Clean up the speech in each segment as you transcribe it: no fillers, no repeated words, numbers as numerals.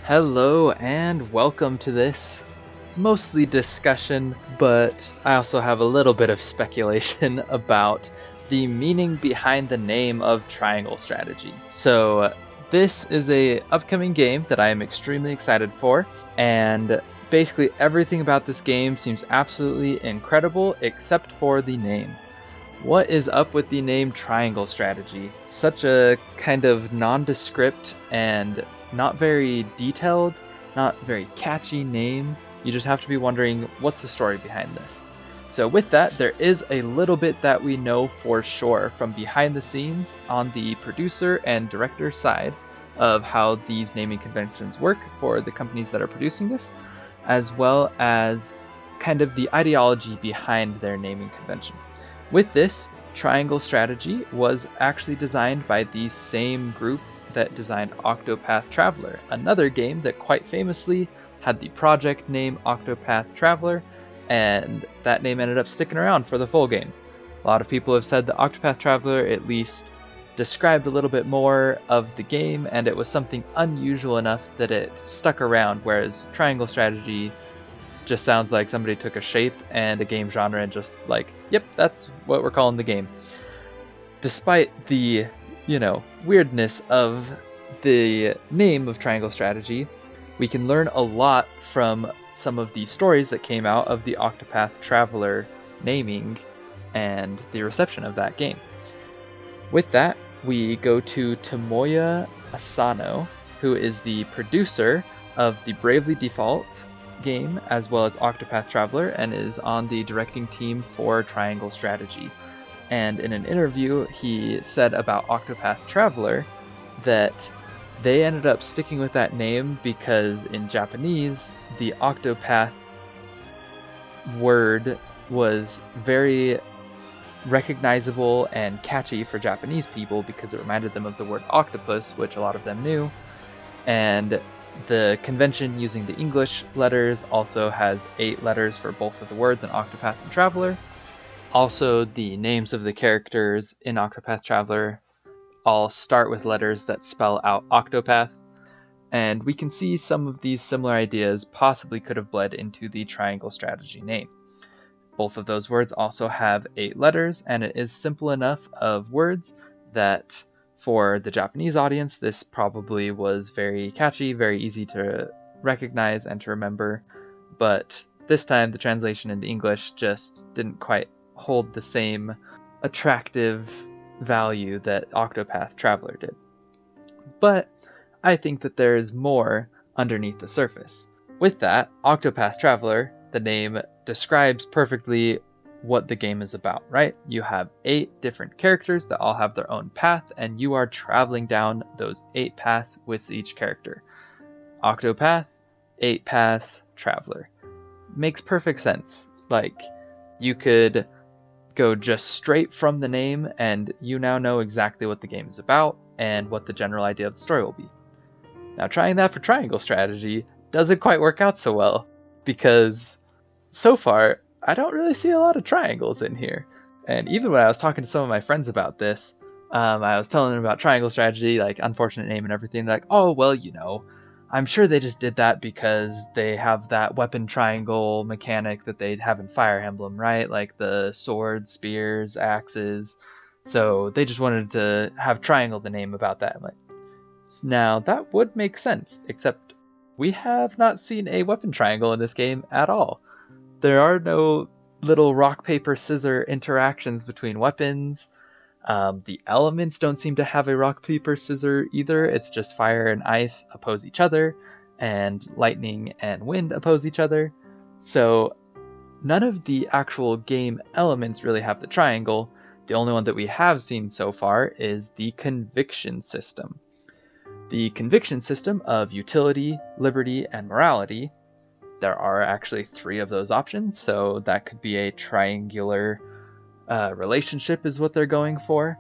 Hello and welcome to this mostly discussion, but I also have a little bit of speculation about the meaning behind the name of Triangle Strategy. So, this is a upcoming game that I am extremely excited for, and basically everything about this game seems absolutely incredible except for the name. What is up with the name Triangle Strategy? Such a kind of nondescript and not very detailed, not very catchy name. You just have to be wondering, what's the story behind this? So with that, there is a little bit that we know for sure from behind the scenes on the producer and director side of how these naming conventions work for the companies that are producing this, as well as kind of the ideology behind their naming convention. With this, Triangle Strategy was actually designed by the same group that designed Octopath Traveler, another game that quite famously had the project name Octopath Traveler, and that name ended up sticking around for the full game. A lot of people have said that Octopath Traveler at least described a little bit more of the game, and it was something unusual enough that it stuck around, whereas Triangle Strategy just sounds like somebody took a shape and a game genre and just like, yep, that's what we're calling the game. Despite the, weirdness of the name of Triangle Strategy, we can learn a lot from some of the stories that came out of the Octopath Traveler naming and the reception of that game. With that, we go to Tomoya Asano, who is the producer of the Bravely Default game as well as Octopath Traveler and is on the directing team for Triangle Strategy. And in an interview, he said about Octopath Traveler that they ended up sticking with that name because in Japanese, the Octopath word was very recognizable and catchy for Japanese people because it reminded them of the word octopus, which a lot of them knew. And the convention using the English letters also has 8 letters for both of the words in Octopath and Traveler. Also, the names of the characters in Octopath Traveler all start with letters that spell out Octopath. And we can see some of these similar ideas possibly could have bled into the Triangle Strategy name. Both of those words also have 8 letters, and it is simple enough of words that for the Japanese audience, this probably was very catchy, very easy to recognize and to remember, but this time the translation into English just didn't quite hold the same attractive value that Octopath Traveler did. But I think that there is more underneath the surface. With that, Octopath Traveler, the name describes perfectly what the game is about, right? You have 8 different characters that all have their own path, and you are traveling down those 8 paths with each character. Octopath, 8 paths, Traveler. Makes perfect sense. Like, you could go just straight from the name, and you now know exactly what the game is about, and what the general idea of the story will be. Now, trying that for Triangle Strategy doesn't quite work out so well, because so far, I don't really see a lot of triangles in here. And even when I was talking to some of my friends about this, I was telling them about Triangle Strategy, like unfortunate name and everything. They're like, oh, well, I'm sure they just did that because they have that weapon triangle mechanic that they'd have in Fire Emblem, right? Like the swords, spears, axes. So they just wanted to have Triangle the name about that. I'm like, now that would make sense, except we have not seen a weapon triangle in this game at all. There are no little rock, paper, scissor interactions between weapons. The elements don't seem to have a rock, paper, scissor either. It's just fire and ice oppose each other, and lightning and wind oppose each other. So none of the actual game elements really have the triangle. The only one that we have seen so far is the conviction system. The conviction system of utility, liberty, and morality. There are actually 3 of those options, so that could be a triangular relationship is what they're going for.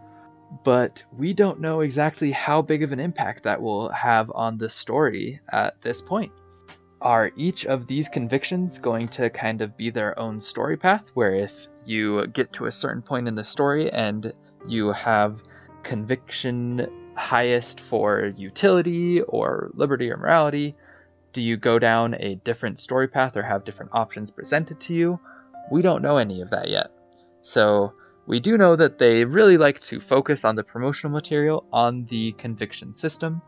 But we don't know exactly how big of an impact that will have on the story at this point. Are each of these convictions going to kind of be their own story path, where if you get to a certain point in the story and you have conviction highest for utility or liberty or morality, Do you go down a different story path or have different options presented to you? We don't know any of that yet. So we do know that they really like to focus on the promotional material on the conviction system.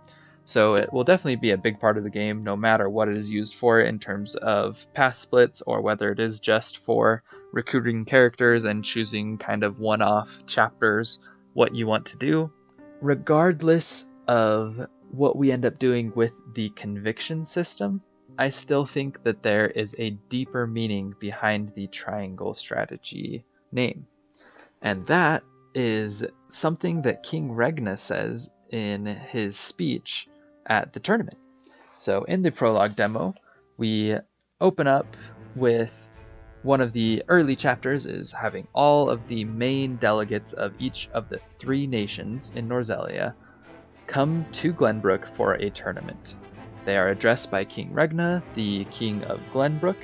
So it will definitely be a big part of the game, no matter what it is used for in terms of path splits, or whether it is just for recruiting characters and choosing kind of one-off chapters what you want to do. Regardless of what we end up doing with the conviction system, I still think that there is a deeper meaning behind the triangle strategy name. And that is something that King Regna says in his speech at the tournament. So in the prologue demo, we open up with one of the early chapters is having all of the main delegates of each of the 3 nations in Norzelia come to Glenbrook for a tournament. They are addressed by King Regna, the King of Glenbrook,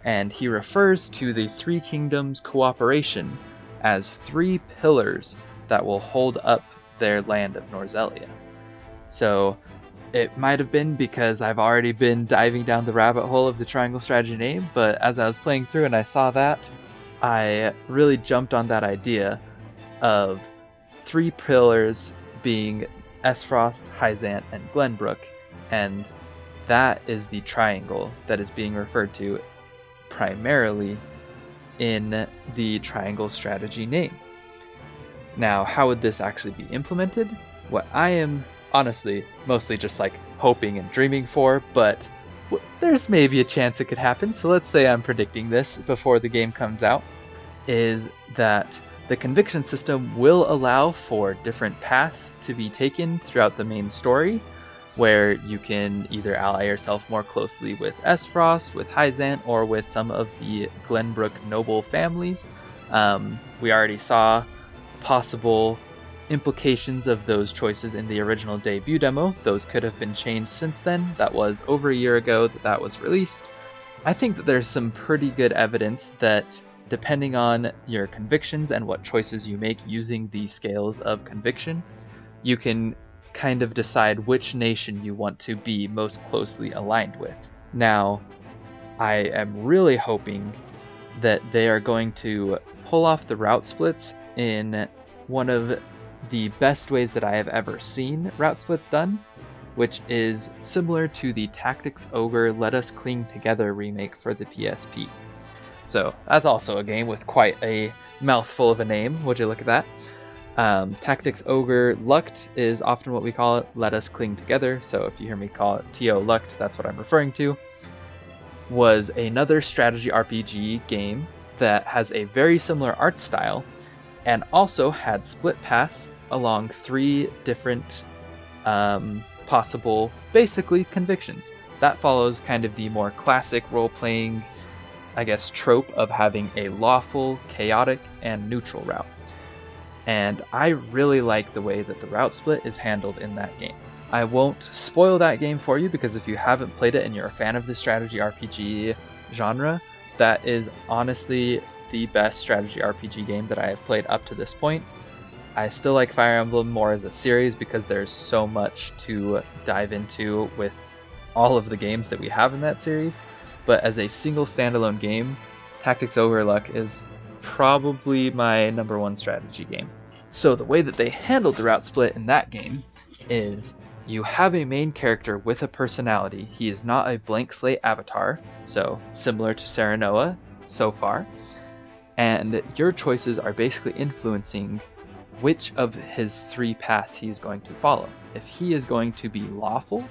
and he refers to the 3 kingdoms' cooperation as 3 pillars that will hold up their land of Norzelia. So it might have been because I've already been diving down the rabbit hole of the triangle strategy name, but as I was playing through and I saw that, I really jumped on that idea of 3 pillars being Esfrost, Hyzant, and Glenbrook, and that is the triangle that is being referred to primarily in the triangle strategy name. Now, how would this actually be implemented? What I am honestly mostly just like hoping and dreaming for, but there's maybe a chance it could happen, so let's say I'm predicting this before the game comes out, is that the conviction system will allow for different paths to be taken throughout the main story, where you can either ally yourself more closely with Esfrost, with Hyzant, or with some of the Glenbrook noble families. We already saw possible implications of those choices in the original debut demo. Those could have been changed since then. That was over a year ago that was released. I think that there's some pretty good evidence that depending on your convictions and what choices you make using the scales of conviction, you can kind of decide which nation you want to be most closely aligned with. Now, I am really hoping that they are going to pull off the route splits in one of the best ways that I have ever seen route splits done, which is similar to the Tactics Ogre Let Us Cling Together remake for the PSP. So that's also a game with quite a mouthful of a name. Would you look at that? Tactics Ogre Lucked is often what we call it, Let Us Cling Together, so if you hear me call it TO Lucked, that's what I'm referring to. Was another strategy RPG game that has a very similar art style, and also had split paths along 3 different possible, basically, convictions. That follows kind of the more classic role-playing, I guess, trope of having a lawful, chaotic, and neutral route. And I really like the way that the route split is handled in that game. I won't spoil that game for you, because if you haven't played it and you're a fan of the strategy RPG genre, that is honestly the best strategy RPG game that I have played up to this point. I still like Fire Emblem more as a series because there's so much to dive into with all of the games that we have in that series, but as a single standalone game, Tactics Ogre Luck is probably my number 1 strategy game. So the way that they handled the route split in that game is you have a main character with a personality. He is not a blank slate avatar, so similar to Serenoa so far, and your choices are basically influencing which of his 3 paths he is going to follow. If he is going to be lawful,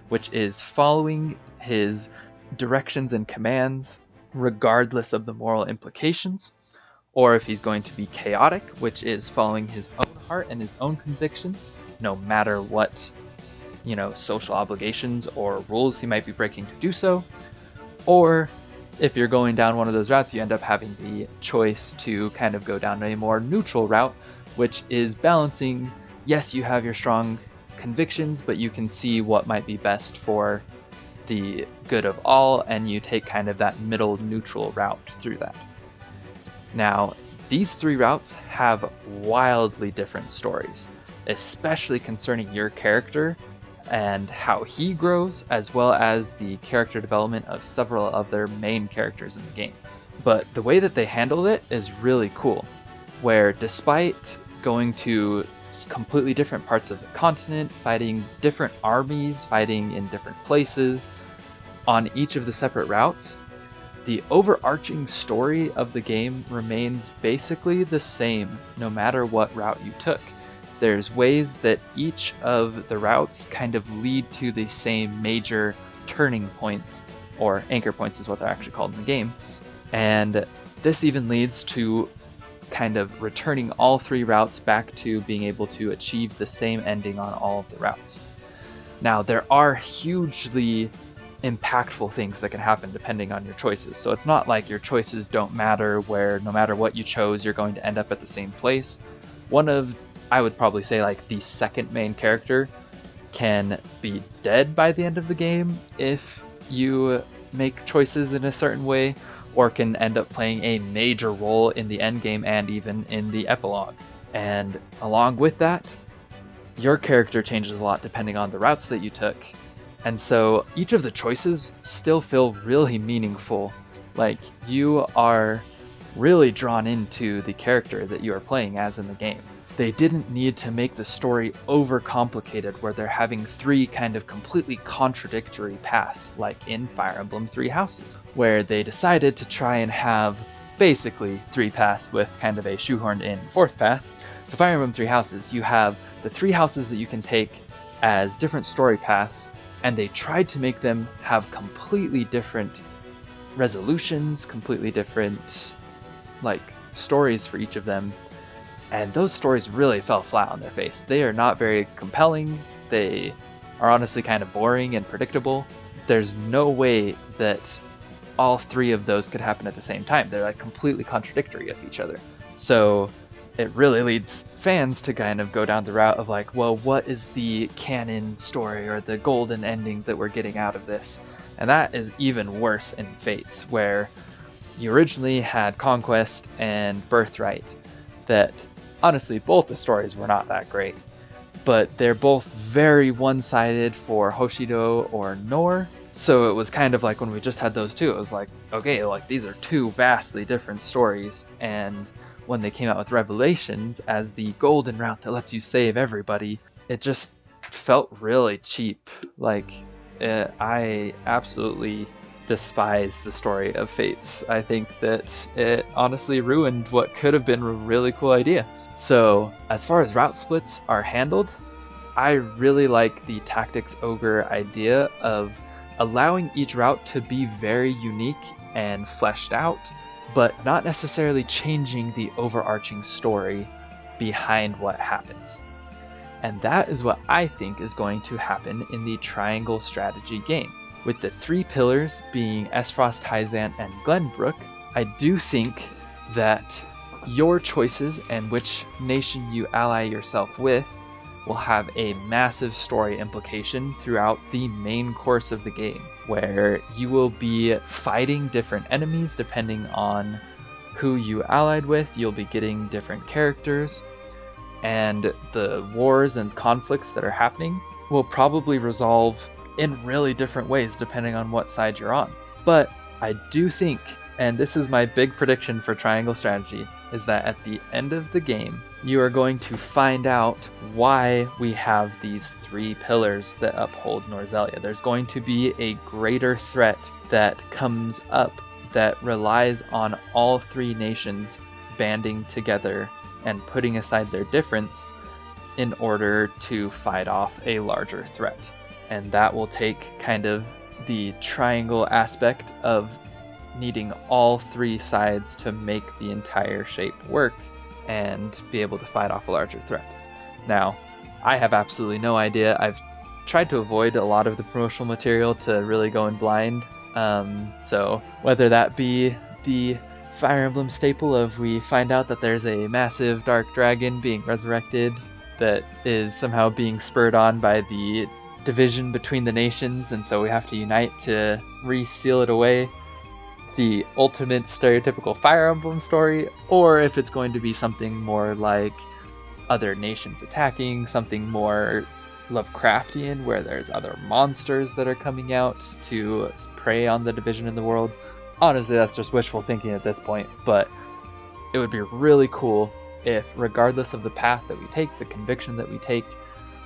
which is following his directions and commands regardless of the moral implications, or if he's going to be chaotic, which is following his own heart and his own convictions, no matter what, social obligations or rules he might be breaking to do so, or if you're going down one of those routes, you end up having the choice to kind of go down a more neutral route, which is balancing, yes, you have your strong convictions, but you can see what might be best for the good of all, and you take kind of that middle neutral route through that. Now, these 3 routes have wildly different stories, especially concerning your character and how he grows, as well as the character development of several of their main characters in the game. But the way that they handled it is really cool, where despite going to completely different parts of the continent, fighting different armies, fighting in different places, on each of the separate routes, the overarching story of the game remains basically the same no matter what route you took. There's ways that each of the routes kind of lead to the same major turning points, or anchor points is what they're actually called in the game. And this even leads to kind of returning all 3 routes back to being able to achieve the same ending on all of the routes. Now, there are hugely impactful things that can happen depending on your choices. So it's not like your choices don't matter, where no matter what you chose, you're going to end up at the same place. One of, I would probably say, like the second main character can be dead by the end of the game if you make choices in a certain way, or can end up playing a major role in the end game and even in the epilogue. And along with that, your character changes a lot depending on the routes that you took. And so each of the choices still feel really meaningful. Like, you are really drawn into the character that you are playing as in the game. They didn't need to make the story overcomplicated where they're having 3 kind of completely contradictory paths, like in Fire Emblem 3 Houses, where they decided to try and have basically 3 paths with kind of a shoehorned in 4th path. So Fire Emblem 3 Houses, you have the 3 houses that you can take as different story paths, and they tried to make them have completely different resolutions, completely different stories for each of them. And those stories really fell flat on their face. They are not very compelling. They are honestly kind of boring and predictable. There's no way that all 3 of those could happen at the same time. They're completely contradictory of each other. So it really leads fans to kind of go down the route of well, what is the canon story or the golden ending that we're getting out of this? And that is even worse in Fates, where you originally had Conquest and Birthright, that honestly both the stories were not that great, but they're both very one-sided for Hoshido or Nor. So it was kind of when we just had those 2, it was okay, these are 2 vastly different stories. And when they came out with Revelations as the golden route that lets you save everybody, it just felt really cheap. I absolutely despise the story of Fates. I think that it honestly ruined what could have been a really cool idea. So as far as route splits are handled, I really like the Tactics Ogre idea of allowing each route to be very unique and fleshed out, but not necessarily changing the overarching story behind what happens. And that is what I think is going to happen in the Triangle strategy game. With the 3 pillars being Esfrost, Hyzant, and Glenbrook, I do think that your choices and which nation you ally yourself with will have a massive story implication throughout the main course of the game, where you will be fighting different enemies depending on who you allied with. You'll be getting different characters, and the wars and conflicts that are happening will probably resolve in really different ways depending on what side you're on. But I do think, and this is my big prediction for Triangle Strategy, is that at the end of the game, you are going to find out why we have these 3 pillars that uphold Norzelia. There's going to be a greater threat that comes up that relies on all 3 nations banding together and putting aside their difference in order to fight off a larger threat. And that will take kind of the triangle aspect of needing all 3 sides to make the entire shape work and be able to fight off a larger threat. Now, I have absolutely no idea. I've tried to avoid a lot of the promotional material to really go in blind. So whether that be the Fire Emblem staple of we find out that there's a massive dark dragon being resurrected that is somehow being spurred on by the division between the nations, and so we have to unite to re-seal it away, the ultimate stereotypical Fire Emblem story, or if it's going to be something more like other nations attacking, something more Lovecraftian, where there's other monsters that are coming out to prey on the division in the world. Honestly, that's just wishful thinking at this point, but it would be really cool if, regardless of the path that we take, the conviction that we take,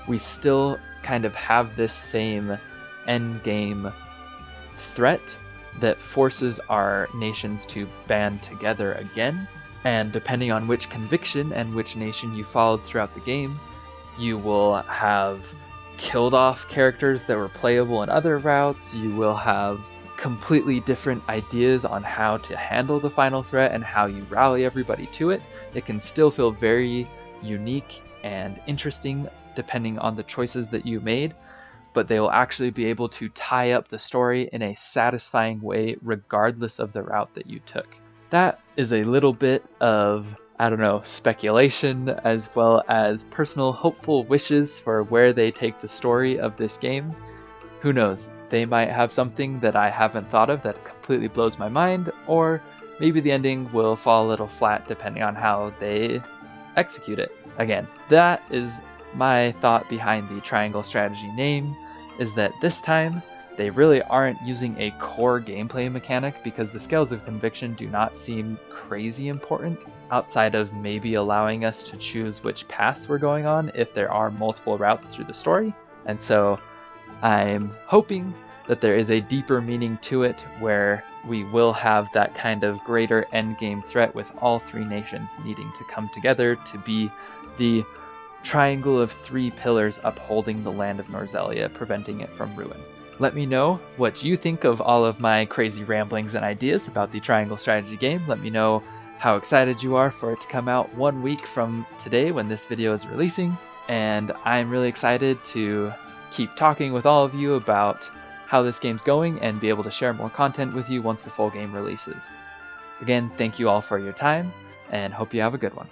we still kind of have this same endgame threat that forces our nations to band together again. And depending on which conviction and which nation you followed throughout the game, you will have killed off characters that were playable in other routes. You will have completely different ideas on how to handle the final threat and how you rally everybody to it. It can still feel very unique and interesting depending on the choices that you made, but they will actually be able to tie up the story in a satisfying way regardless of the route that you took. That is a little bit of, speculation as well as personal hopeful wishes for where they take the story of this game. Who knows? They might have something that I haven't thought of that completely blows my mind, or maybe the ending will fall a little flat depending on how they execute it. Again, that is my thought behind the Triangle Strategy name, is that this time they really aren't using a core gameplay mechanic because the scales of conviction do not seem crazy important, outside of maybe allowing us to choose which paths we're going on if there are multiple routes through the story. And so I'm hoping that there is a deeper meaning to it where we will have that kind of greater endgame threat with all three nations needing to come together to be the triangle of three pillars upholding the land of Norzelia, preventing it from ruin. Let me know what you think of all of my crazy ramblings and ideas about the Triangle Strategy game. Let me know how excited you are for it to come out 1 week from today when this video is releasing. And I'm really excited to keep talking with all of you about how this game's going and be able to share more content with you once the full game releases. Again, thank you all for your time and hope you have a good one.